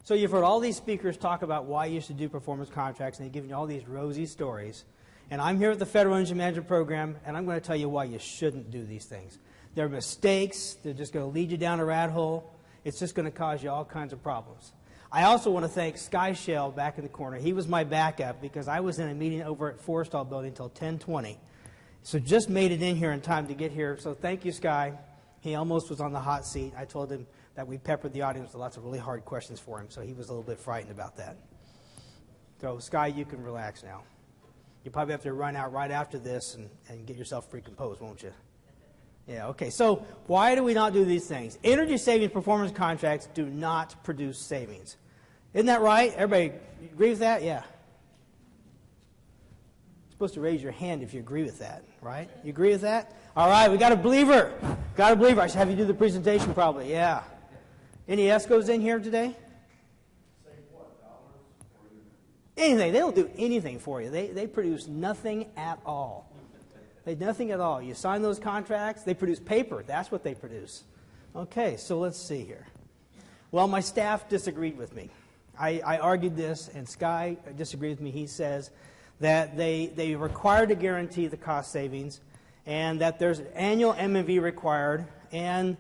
So you've heard all these speakers talk about why you should do performance contracts, and they've given you all these rosy stories. And I'm here at the Federal Energy Management Program, and I'm going to tell you why you shouldn't do these things. They're mistakes. They're just going to lead you down a rat hole. It's just going to cause you all kinds of problems. I also want to thank Sky Shell back in the corner. He was my backup because I was in a meeting over at Forrestal Building until 10:20. So just made it in here in time to get here. So thank you, Sky. He almost was on the hot seat. I told him that we peppered the audience with lots of really hard questions for him, so he was a little bit frightened about that. So, Sky, you can relax now. You probably have to run out right after this and get yourself recomposed, won't you? Yeah, okay. So why do we not do these things? Energy savings performance contracts do not produce savings. Isn't that right? Everybody agree with that? Yeah. You're supposed to raise your hand if you agree with that, right? You agree with that? All right, we got a believer. Got a believer. I should have you do the presentation probably. Yeah. Any ESCOs in here today? Save what, dollars? Anything. They don't do anything for you. They produce nothing at all. They do nothing at all. You sign those contracts, they produce paper. That's what they produce. Okay, so let's see here. Well, my staff disagreed with me. I argued this, and Sky disagreed with me. He says that they require to guarantee the cost savings, and that there's an annual M&V required, and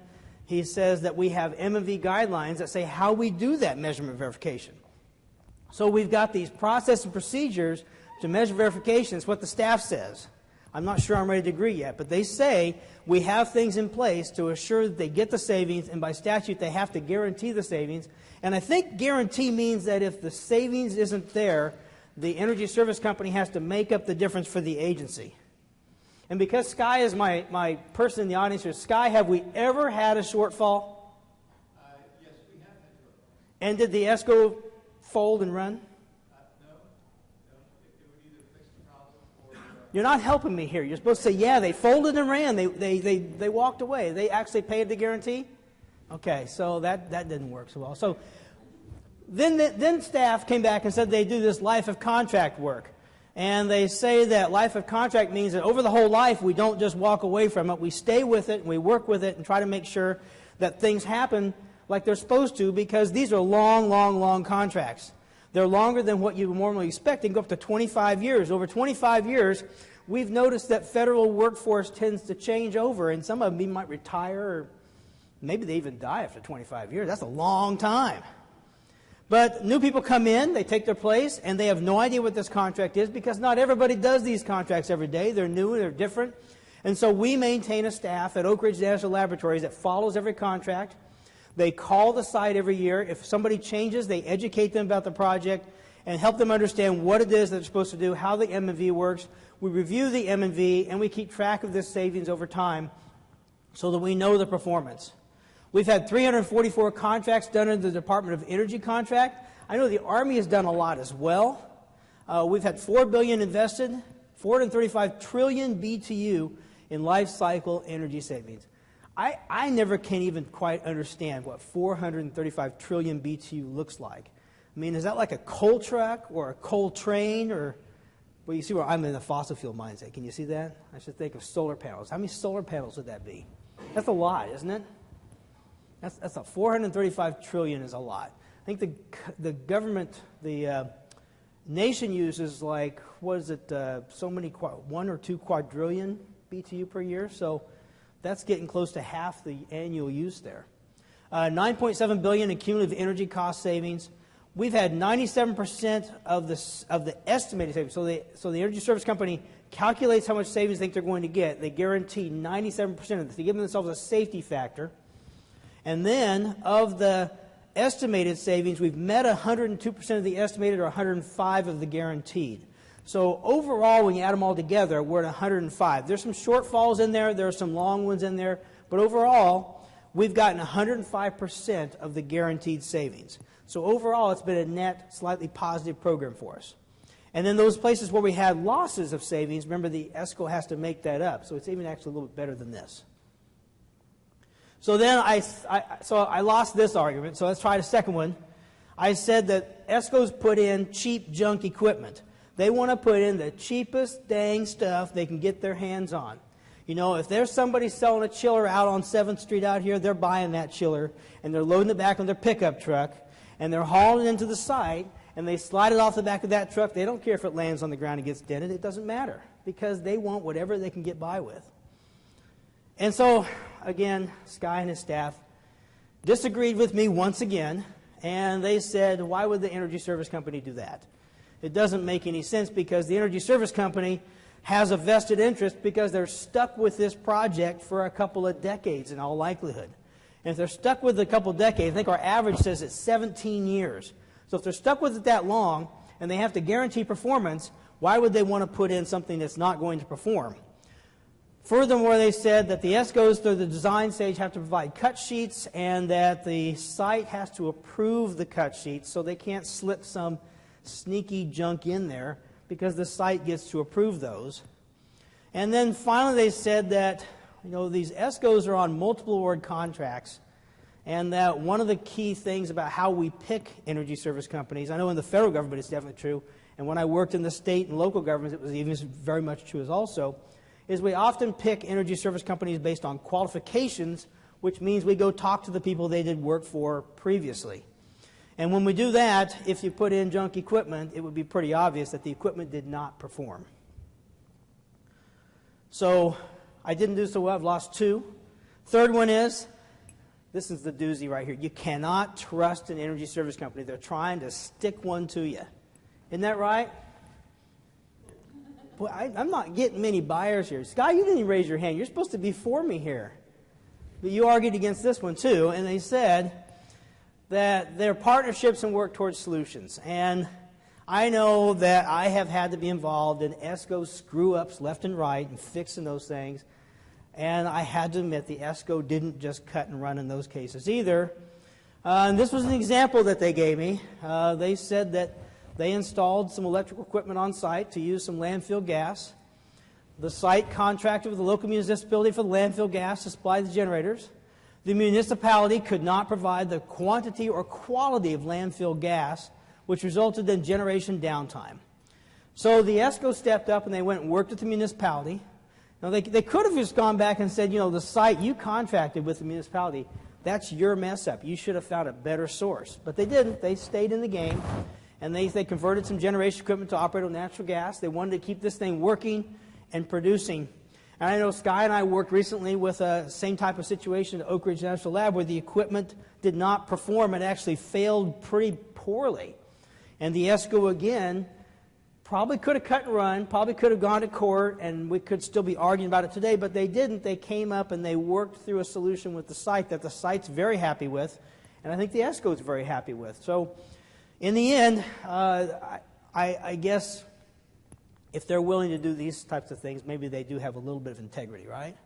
he says that we have M&V guidelines that say how we do that measurement verification. So we've got these process and procedures to measure verification. It's what the staff says. I'm not sure I'm ready to agree yet, but they say we have things in place to assure that they get the savings, and by statute they have to guarantee the savings. And I think guarantee means that if the savings isn't there, the energy service company has to make up the difference for the agency. And because Sky is my person in the audience here, Sky, have we ever had a shortfall? Yes, we have had shortfall. And did the ESCO fold and run? No. It would either fix the problem or... You're not helping me here. You're supposed to say, yeah, they folded and ran. They walked away. They actually paid the guarantee? Okay, so that didn't work so well. So then staff came back and said they do this life of contract work. And they say that life of contract means that over the whole life, we don't just walk away from it. We stay with it, and we work with it, and try to make sure that things happen like they're supposed to, because these are long, long, long contracts. They're longer than what you would normally expect. They can go up to 25 years. Over 25 years, we've noticed that federal workforce tends to change over, and some of them might retire, or maybe they even die after 25 years. That's a long time. But new people come in, they take their place, and they have no idea what this contract is, because not everybody does these contracts every day. They're new, they're different. And so we maintain a staff at Oak Ridge National Laboratories that follows every contract. They call the site every year. If somebody changes, they educate them about the project and help them understand what it is that they're supposed to do, how the M&V works. We review the M&V, and we keep track of this savings over time so that we know the performance. We've had 344 contracts done under the Department of Energy contract. I know the Army has done a lot as well. We've had $4 billion invested, 435 trillion BTU in life cycle energy savings. I never can even quite understand what 435 trillion BTU looks like. I mean, is that like a coal truck or a coal train? Or, well, you see where I'm in the fossil fuel mindset. Can you see that? I should think of solar panels. How many solar panels would that be? That's a lot, isn't it? That's a 435 trillion is a lot. I think the government, the nation uses like, what is it, so many, 1 or 2 quadrillion BTU per year. So that's getting close to half the annual use there. 9.7 billion in cumulative energy cost savings. We've had 97% of the estimated savings. So the energy service company calculates how much savings they think they're going to get. They guarantee 97% of this. They give themselves a safety factor. And then, of the estimated savings, we've met 102% of the estimated, or 105 of the guaranteed. So overall, when you add them all together, we're at 105. There's some shortfalls in there. There are some long ones in there. But overall, we've gotten 105% of the guaranteed savings. So overall, it's been a net, slightly positive program for us. And then those places where we had losses of savings, remember the ESCO has to make that up. So it's even actually a little bit better than this. So then I lost this argument, so let's try the second one. I said that ESCOs put in cheap junk equipment. They want to put in the cheapest dang stuff they can get their hands on. You know, if there's somebody selling a chiller out on 7th Street out here, they're buying that chiller, and they're loading it back on their pickup truck, and they're hauling it into the site, and they slide it off the back of that truck. They don't care if it lands on the ground and gets dented. It doesn't matter, because they want whatever they can get by with. And so, again, Sky and his staff disagreed with me once again, and they said, why would the energy service company do that? It doesn't make any sense, because the energy service company has a vested interest, because they're stuck with this project for a couple of decades in all likelihood. And if they're stuck with it a couple of decades, I think our average says it's 17 years. So if they're stuck with it that long and they have to guarantee performance, why would they want to put in something that's not going to perform? Furthermore, they said that the ESCOs through the design stage have to provide cut sheets, and that the site has to approve the cut sheets, so they can't slip some sneaky junk in there, because the site gets to approve those. And then finally they said that, these ESCOs are on multiple award contracts, and that one of the key things about how we pick energy service companies, I know in the federal government it's definitely true, and when I worked in the state and local governments it was even very much true as also, is we often pick energy service companies based on qualifications, which means we go talk to the people they did work for previously. And when we do that, if you put in junk equipment, it would be pretty obvious that the equipment did not perform. So I didn't do so well. I've lost 2. Third one is, this is the doozy right here. You cannot trust an energy service company. They're trying to stick one to you. Isn't that right? Boy, I'm not getting many buyers here. Sky, you didn't even raise your hand. You're supposed to be for me here. But you argued against this one too, and they said that they're partnerships and work towards solutions. And I know that I have had to be involved in ESCO screw-ups left and right and fixing those things. And I had to admit the ESCO didn't just cut and run in those cases either. And this was an example that they gave me. They said that they installed some electrical equipment on site to use some landfill gas. The site contracted with the local municipality for the landfill gas to supply the generators. The municipality could not provide the quantity or quality of landfill gas, which resulted in generation downtime. So the ESCO stepped up and they went and worked with the municipality. Now they could have just gone back and said, the site you contracted with the municipality, that's your mess up. You should have found a better source. But they didn't. They stayed in the game, and they converted some generation equipment to operate on natural gas. They wanted to keep this thing working and producing. And I know Sky and I worked recently with a same type of situation at Oak Ridge National Lab, where the equipment did not perform and actually failed pretty poorly. And the ESCO, again, probably could have cut and run, probably could have gone to court, and we could still be arguing about it today, but they didn't. They came up and they worked through a solution with the site that the site's very happy with, and I think the ESCO is very happy with. So in the end, I guess if they're willing to do these types of things, maybe they do have a little bit of integrity, right?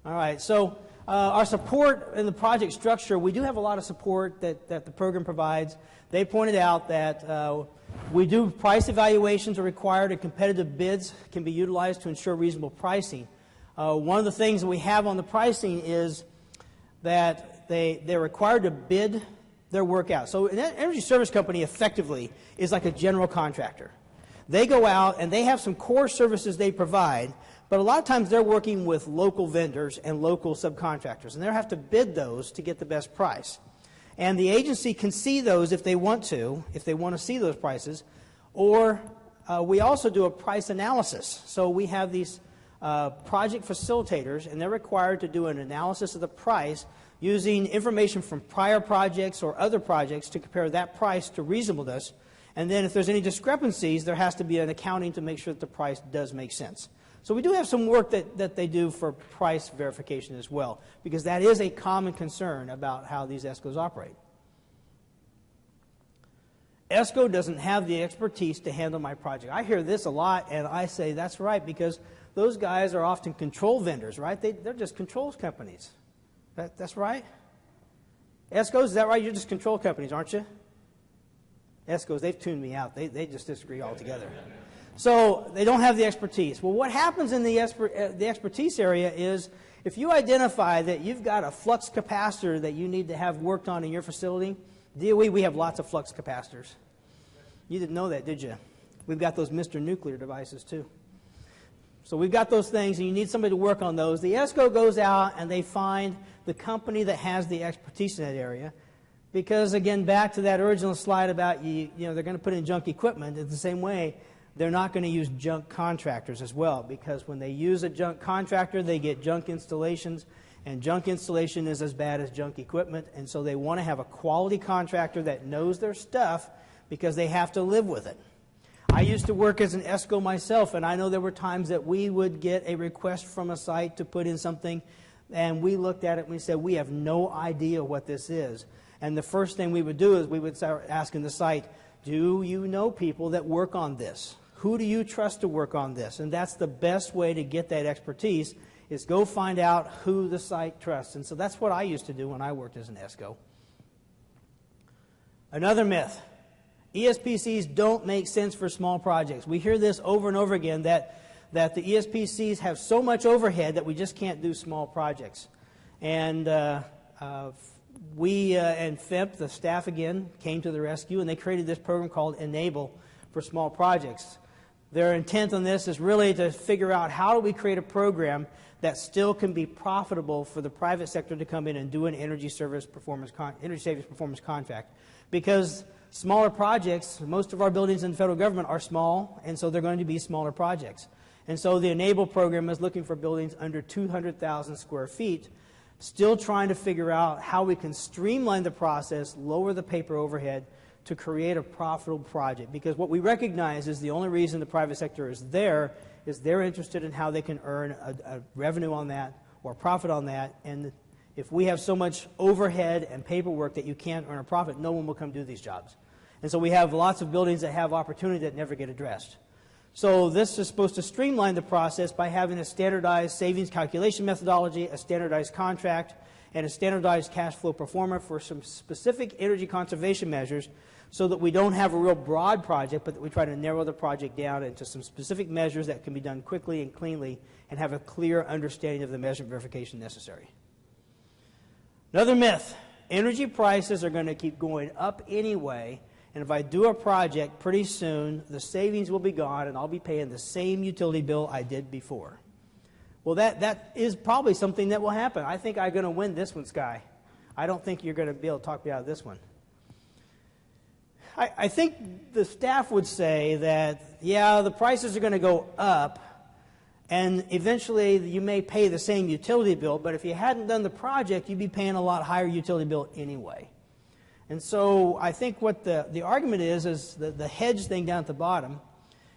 All right, so our support in the project structure, we do have a lot of support that the program provides. They pointed out that we do price evaluations are required, and competitive bids can be utilized to ensure reasonable pricing. One of the things that we have on the pricing is that they're required to bid their work out. So an energy service company effectively is like a general contractor. They go out and they have some core services they provide, but a lot of times they're working with local vendors and local subcontractors, and they have to bid those to get the best price. And the agency can see those if they want to see those prices, or we also do a price analysis. So we have these project facilitators, and they're required to do an analysis of the price using information from prior projects or other projects to compare that price to reasonableness. And then if there's any discrepancies, there has to be an accounting to make sure that the price does make sense. So we do have some work that they do for price verification as well, because that is a common concern about how these ESCOs operate. ESCO doesn't have the expertise to handle my project. I hear this a lot, and I say that's right, because those guys are often control vendors, right? They're just controls companies. That's right? ESCOs, is that right? You're just control companies, aren't you? ESCOs, they've tuned me out. They just disagree altogether. So they don't have the expertise. Well, what happens in the expertise area is if you identify that you've got a flux capacitor that you need to have worked on in your facility, DOE, we have lots of flux capacitors. You didn't know that, did you? We've got those Mr. Nuclear devices too. So we've got those things, and you need somebody to work on those. The ESCO goes out and they find the company that has the expertise in that area. Because, again, back to that original slide about, you know, they're going to put in junk equipment. In the same way, they're not going to use junk contractors as well, because when they use a junk contractor, they get junk installations, and junk installation is as bad as junk equipment, and so they want to have a quality contractor that knows their stuff because they have to live with it. I used to work as an ESCO myself, and I know there were times that we would get a request from a site to put in something, and we looked at it and we said, we have no idea what this is. And the first thing we would do is we would start asking the site, do you know people that work on this? Who do you trust to work on this? And that's the best way to get that expertise, is go find out who the site trusts. And so that's what I used to do when I worked as an ESCO. Another myth. ESPCs don't make sense for small projects. We hear this over and over again, that the ESPCs have so much overhead that we just can't do small projects. And we and FEMP, the staff again, came to the rescue, and they created this program called Enable for small projects. Their intent on this is really to figure out how do we create a program that still can be profitable for the private sector to come in and do an energy savings performance contract. Because smaller projects, most of our buildings in the federal government are small, and so they're going to be smaller projects. And so the Enable program is looking for buildings under 200,000 square feet, still trying to figure out how we can streamline the process, lower the paper overhead to create a profitable project. Because what we recognize is the only reason the private sector is there is they're interested in how they can earn a revenue on that or profit on that. And if we have so much overhead and paperwork that you can't earn a profit, no one will come do these jobs. And so we have lots of buildings that have opportunity that never get addressed. So this is supposed to streamline the process by having a standardized savings calculation methodology, a standardized contract, and a standardized cash flow performer for some specific energy conservation measures, so that we don't have a real broad project, but that we try to narrow the project down into some specific measures that can be done quickly and cleanly and have a clear understanding of the measurement verification necessary. Another myth, energy prices are going to keep going up anyway, and if I do a project, pretty soon the savings will be gone and I'll be paying the same utility bill I did before. Well, that is probably something that will happen. I think I'm going to win this one, Sky. I don't think you're going to be able to talk me out of this one. I think the staff would say that, yeah, the prices are going to go up, and eventually you may pay the same utility bill, but if you hadn't done the project, you'd be paying a lot higher utility bill anyway. And so I think what the argument is the hedge thing down at the bottom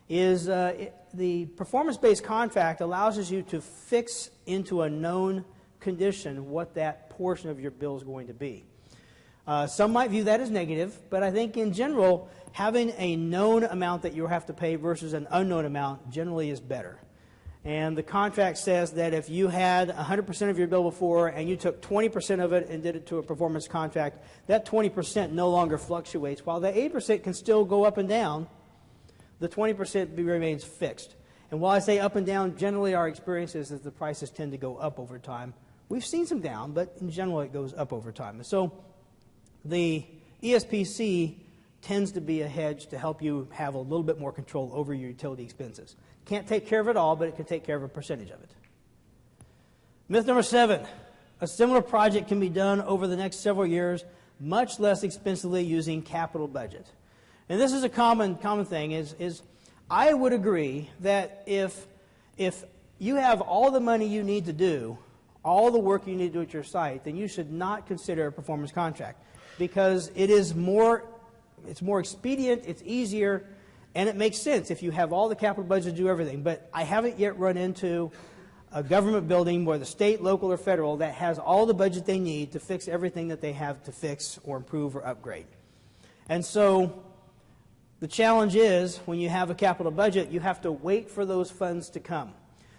is the performance-based contract allows you to fix into a known condition what that portion of your bill is going to be. Some might view that as negative, but I think in general, having a known amount that you have to pay versus an unknown amount generally is better. And the contract says that if you had 100% of your bill before and you took 20% of it and did it to a performance contract, that 20% no longer fluctuates. While the 8% can still go up and down, the 20% remains fixed. And while I say up and down, generally our experience is that the prices tend to go up over time. We've seen some down, but in general it goes up over time. And so the ESPC tends to be a hedge to help you have a little bit more control over your utility expenses. Can't take care of it all, but it can take care of a percentage of it. Myth number 7, a similar project can be done over the next several years, much less expensively using capital budget. And this is a common thing, is I would agree that if you have all the money you need to do, all the work you need to do at your site, then you should not consider a performance contract, because it's more expedient, it's easier, and it makes sense if you have all the capital budget to do everything. But I haven't yet run into a government building, whether state, local, or federal, that has all the budget they need to fix everything that they have to fix or improve or upgrade. And so the challenge is, when you have a capital budget, you have to wait for those funds to come.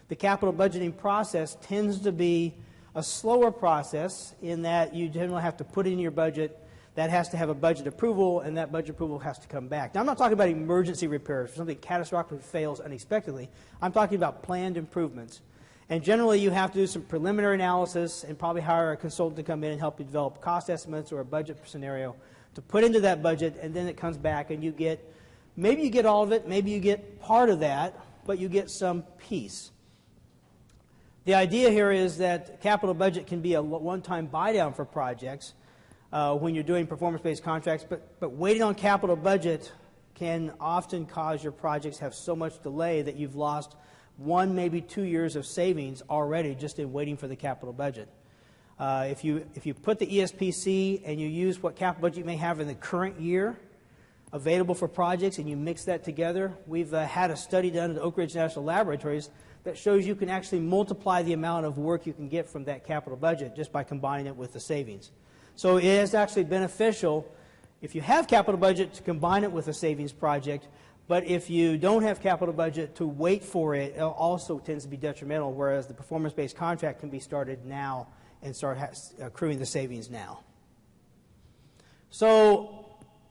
The capital budgeting process tends to be a slower process in that you generally have to put in your budget. That has to have a budget approval, and that budget approval has to come back. Now, I'm not talking about emergency repairs, if something catastrophically fails unexpectedly. I'm talking about planned improvements. And generally, you have to do some preliminary analysis and probably hire a consultant to come in and help you develop cost estimates or a budget scenario to put into that budget, and then it comes back and maybe you get all of it, maybe you get part of that, but you get some piece. The idea here is that capital budget can be a one-time buy-down for projects. when you're doing performance-based contracts, but waiting on capital budget can often cause your projects have so much delay that you've lost 1, maybe 2 years of savings already just in waiting for the capital budget. If you put the ESPC and you use what capital budget you may have in the current year available for projects and you mix that together, we've had a study done at Oak Ridge National Laboratories that shows you can actually multiply the amount of work you can get from that capital budget just by combining it with the savings. So it is actually beneficial if you have capital budget to combine it with a savings project, but if you don't have capital budget to wait for it, it also tends to be detrimental, whereas the performance-based contract can be started now and start accruing the savings now. So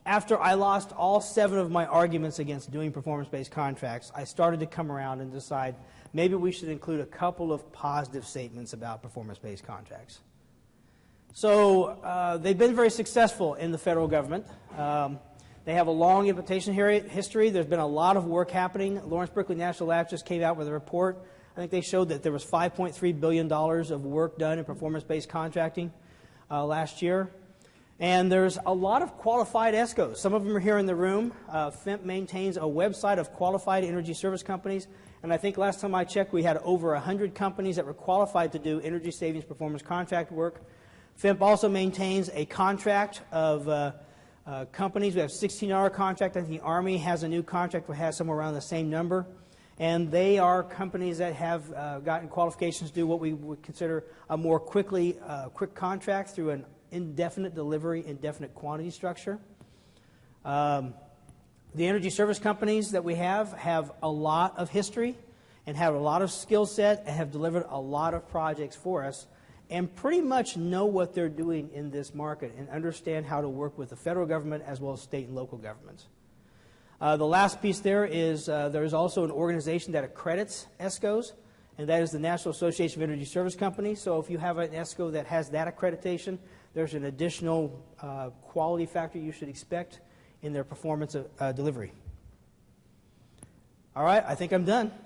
after I lost all 7 of my arguments against doing performance-based contracts, I started to come around and decide maybe we should include a couple of positive statements about performance-based contracts. So they've been very successful in the federal government. They have a long implementation history. There's been a lot of work happening. Lawrence Berkeley National Labs just came out with a report. I think they showed that there was $5.3 billion of work done in performance-based contracting last year. And there's a lot of qualified ESCOs. Some of them are here in the room. FEMP maintains a website of qualified energy service companies. And I think last time I checked, we had over 100 companies that were qualified to do energy savings performance contract work. FEMP also maintains a contract of companies. We have a $16 contract. I think the Army has a new contract that has somewhere around the same number. And they are companies that have gotten qualifications to do what we would consider a more quick contract through an indefinite delivery, indefinite quantity structure. The energy service companies that we have a lot of history and have a lot of skill set and have delivered a lot of projects for us and pretty much know what they're doing in this market and understand how to work with the federal government as well as state and local governments. The last piece there is there's also an organization that accredits ESCOs, and that is the National Association of Energy Service Companies. So if you have an ESCO that has that accreditation, there's an additional quality factor you should expect in their performance delivery. All right, I think I'm done.